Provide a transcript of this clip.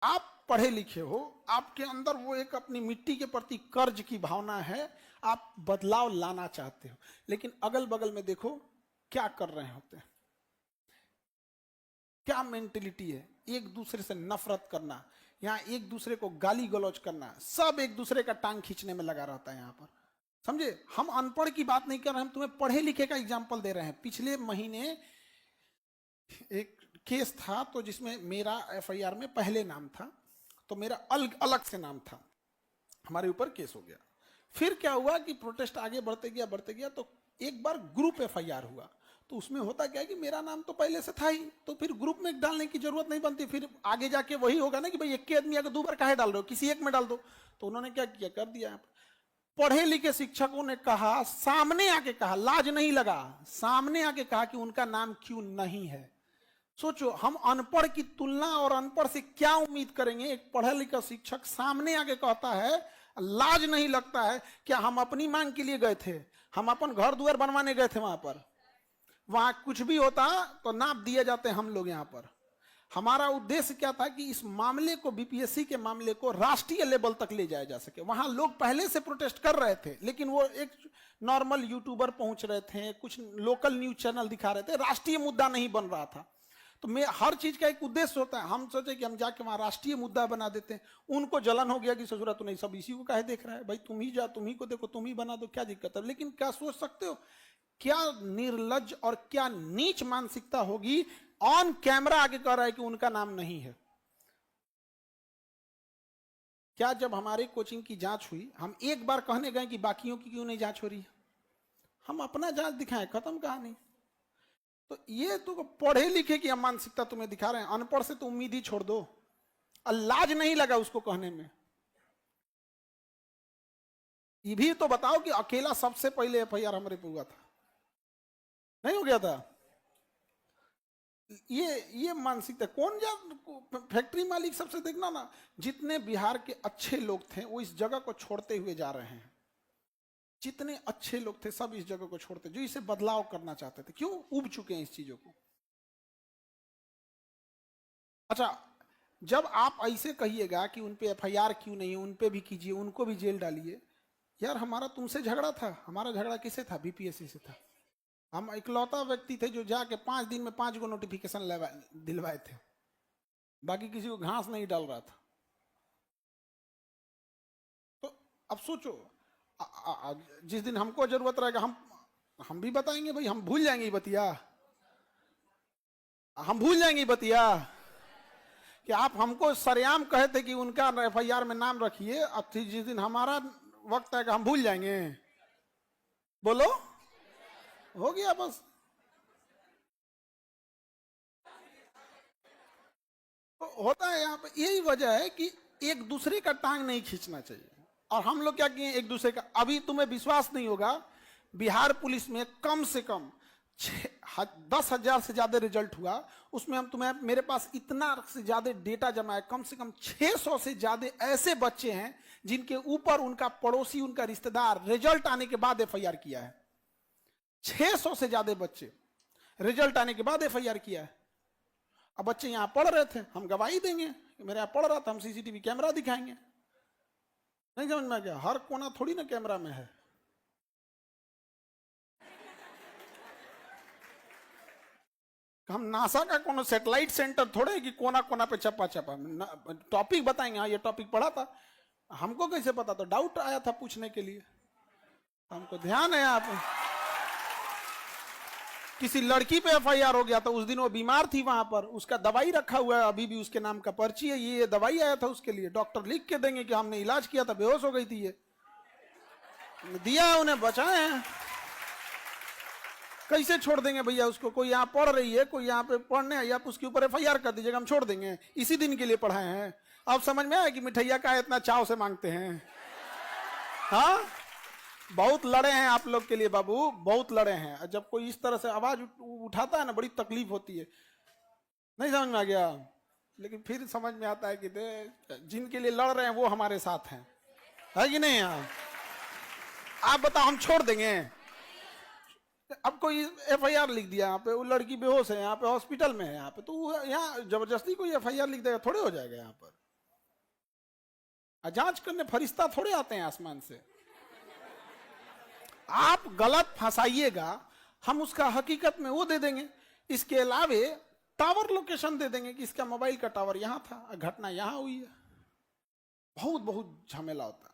आप पढ़े लिखे हो, आपके अंदर वो एक अपनी मिट्टी के प्रति कर्ज की भावना है, आप बदलाव लाना चाहते हो, लेकिन अगल बगल में देखो क्या कर रहे होते हैं, क्या मेंटेलिटी है, एक दूसरे से नफरत करना, यहाँ एक दूसरे को गाली गलौज करना, सब एक दूसरे का टांग खींचने में लगा रहता है यहाँ पर। समझे, हम अनपढ़ की बात नहीं कर रहे, हम तुम्हें पढ़े लिखे का एग्जाम्पल दे रहे हैं। पिछले महीने एक केस था तो जिसमें मेरा एफआईआर में पहले नाम था, तो मेरा अलग अलग से नाम था, हमारे ऊपर केस हो गया। फिर क्या हुआ कि प्रोटेस्ट आगे बढ़ते गया, तो एक बार ग्रुप एफआईआर हुआ, तो उसमें होता क्या है कि मेरा नाम तो पहले से था ही, तो फिर ग्रुप में डालने की जरूरत नहीं बनती, फिर आगे जाके वही होगा ना कि भाई एक के आदमी आगे 2 बार काहे डाल रहे हो, किसी एक में डाल दो। तो उन्होंने क्या किया, कर दिया। पढ़े लिखे शिक्षकों ने कहा, सामने आके कहा, लाज नहीं लगा, सामने आके कहा कि उनका नाम क्यों नहीं है। सोचो, हम अनपढ़ की तुलना और अनपढ़ से क्या उम्मीद करेंगे। एक पढ़ा लिखा शिक्षक सामने आके कहता है, लाज नहीं लगता है क्या? हम अपनी मांग के लिए गए थे, हम अपन घर द्वार बनवाने गए थे, वहां कुछ भी होता तो नाप दिए जाते हम लोग। यहाँ पर हमारा उद्देश्य क्या था कि इस मामले को, बीपीएससी के मामले को राष्ट्रीय लेवल तक ले जाया जा सके। वहां लोग पहले से प्रोटेस्ट कर रहे थे, लेकिन वो एक नॉर्मल यूट्यूबर पहुंच रहे थे, कुछ लोकल न्यूज चैनल दिखा रहे थे, राष्ट्रीय मुद्दा नहीं बन रहा था। तो मैं, हर चीज का एक उद्देश्य होता है। हम सोचे कि हम जाके वहां राष्ट्रीय मुद्दा बना देते हैं, उनको जलन हो गया कि ससुरा तू नहीं, सब इसी को काहे देख रहा है, भाई तुम ही जा, तुम ही को देखो, तुम ही बना दो, क्या दिक्कत है। लेकिन क्या सोच सकते हो, क्या निर्लज और क्या नीच मानसिकता होगी, ऑन कैमरा आगे कह रहा है कि उनका नाम नहीं है। क्या जब हमारे कोचिंग की जांच हुई, हम एक बार कहने गए कि बाकियों की क्यों नहीं जांच हो रही है, हम अपना जांच दिखाएं, खत्म कहानी। तो ये तो पढ़े लिखे की मानसिकता तुम्हें दिखा रहे हैं, अनपढ़ से तो उम्मीद ही छोड़ दो। लाज नहीं लगा उसको कहने में। ये भी तो बताओ कि अकेला सबसे पहले एफआईआर हमारे पे हुआ था, नहीं हो गया था? ये मानसिकता कौन जा, फैक्ट्री मालिक सबसे देखना ना, जितने बिहार के अच्छे लोग थे वो इस जगह को छोड़ते हुए जा रहे हैं। जितने अच्छे लोग थे सब इस जगह को छोड़ते, जो इसे बदलाव करना चाहते थे। क्यों उब चुके हैं इस चीजों को। अच्छा, जब आप ऐसे कहिएगा कि उन पे एफआईआर क्यों नहीं है, उन पे भी कीजिए, उनको भी जेल डालिए। यार हमारा तुमसे झगड़ा था, हमारा झगड़ा किससे था? बीपीएससी से था। हम इकलौता व्यक्ति थे जो जाके 5 दिन में 5 गो नोटिफिकेशन दिलवाए थे, बाकी किसी को घास नहीं डाल रहा था। तो अब सोचो, जिस दिन हमको जरूरत रहेगा हम भी बताएंगे, भाई हम भूल जाएंगे बतिया, हम भूल जाएंगे बतिया कि आप हमको सरेआम कहे थे कि उनका एफआईआर में नाम रखिए, अब जिस दिन हमारा वक्त आएगा हम भूल जाएंगे। बोलो, हो गया बस। तो होता है यहाँ पे, यही वजह है कि एक दूसरे का टांग नहीं खींचना चाहिए। और हम लोग क्या किए, एक दूसरे का, अभी तुम्हें विश्वास नहीं होगा, बिहार पुलिस में कम से कम 10,000 से ज्यादा रिजल्ट हुआ। उसमें हम तुम्हें, मेरे पास इतना से ज्यादा डेटा जमा है, कम से कम 600 से ज्यादा ऐसे बच्चे हैं जिनके ऊपर उनका पड़ोसी, उनका रिश्तेदार रिजल्ट आने के बाद एफआईआर किया है। 600 से ज्यादा बच्चे रिजल्ट आने के बाद एफआईआर किया है। अब बच्चे यहां पढ़ रहे थे, हम गवाही देंगे, मेरे यहां पढ़ रहा था, हम सीसीटीवी कैमरा दिखाएंगे। नहीं समझ में आ गया? हर कोना थोड़ी ना कैमरा में है। हम नासा का कोनो सैटेलाइट सेंटर थोड़े कि कोना कोना पे छपा छपा टॉपिक बताएंगे, हाँ ये टॉपिक पढ़ा था। हमको कैसे पता? तो डाउट आया था पूछने के लिए, हमको ध्यान है। आप किसी लड़की पे एफआईआर हो गया था, उस दिन वो बीमार थी, वहां पर उसका दवाई रखा हुआ है, अभी भी उसके नाम का पर्ची है, ये दवाई आया था उसके लिए, डॉक्टर लिख के देंगे कि हमने इलाज किया था, बेहोश हो गई थी, ये दिया है, उन्हें बचाए हैं। कैसे छोड़ देंगे भैया उसको? कोई यहाँ पढ़ रही है, कोई यहाँ पे पढ़ने आई, आप उसके ऊपर एफआईआर कर दीजिएगा, हम छोड़ देंगे? इसी दिन के लिए पढ़ाए हैं। अब समझ में आया कि मिठैया का इतना चाव से मांगते हैं? हाँ, बहुत लड़े हैं आप लोग के लिए बाबू, बहुत लड़े हैं। जब कोई इस तरह से आवाज उठाता है ना, बड़ी तकलीफ होती है। नहीं समझ में आ गया? लेकिन फिर समझ में आता है कि जिनके लिए लड़ रहे हैं वो हमारे साथ हैं, है कि नहीं? आप बताओ, हम छोड़ देंगे? अब कोई एफआईआर लिख दिया यहाँ पे, वो लड़की बेहोश है, यहाँ पे हॉस्पिटल में है, यहाँ पे, तो यहाँ जबरदस्ती कोई एफआईआर लिख देगा? थोड़े हो जाएगा यहाँ पर। जांच करने फरिश्ता थोड़े आते हैं आसमान से। आप गलत फंसाइएगा, हम उसका हकीकत में वो दे देंगे। इसके अलावे टावर लोकेशन दे देंगे कि इसका मोबाइल का टावर यहां था, घटना यहां हुई है। बहुत बहुत झमेला होता है।